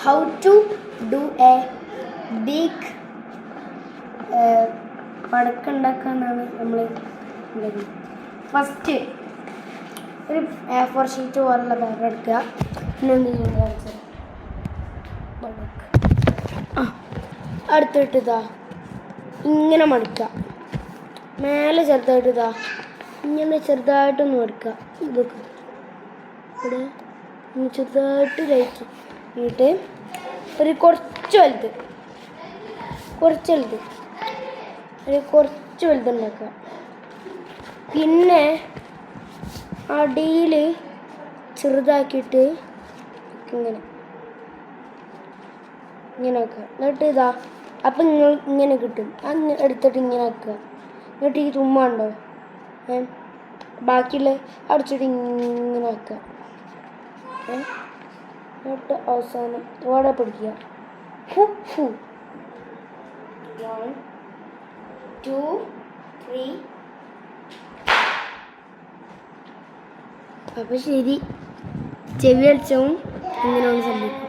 how to do a big പടക്കുണ്ടാക്കാന്നാണ് നമ്മൾ first ഒരു A4 sheet പോലുള്ള പേപ്പർ എടുക്കുക. പിന്നെ എന്ത് ചെയ്യുക അടുത്തിട്ട് ഇതാ ഇങ്ങനെ മടിക്കുക. മേലെ ചെറുതായിട്ട് ഇതാ ഇങ്ങനെ ചെറുതായിട്ടൊന്ന് മടിക്കുക. ഇതൊക്കെ ഇവിടെ ചെറുതായിട്ട് ലൈറ്റ് എന്നിട്ട് ഒരു കുറച്ച് വലുതുണ്ടാക്കുക. പിന്നെ അടിയിൽ ചെറുതാക്കിയിട്ട് ഇങ്ങനെ വെക്കുക. എന്നിട്ട് ഇതാ അപ്പം നിങ്ങൾ ഇങ്ങനെ കിട്ടും. അത് എടുത്തിട്ട് ഇങ്ങനെ വെക്കുക. എന്നിട്ട് ഈ തുമ്മുണ്ടോ ബാക്കിയുള്ള അടിച്ചിട്ട് ഇങ്ങനെ വെക്കുക. എന്നിട്ട് അവസാനം ഇവിടെ പിടിക്കുക. 1 2 3. അപ്പോൾ ശരി, ചെവി അടിച്ചവും ഇങ്ങനെ ഒന്ന് സംഭവിക്കും.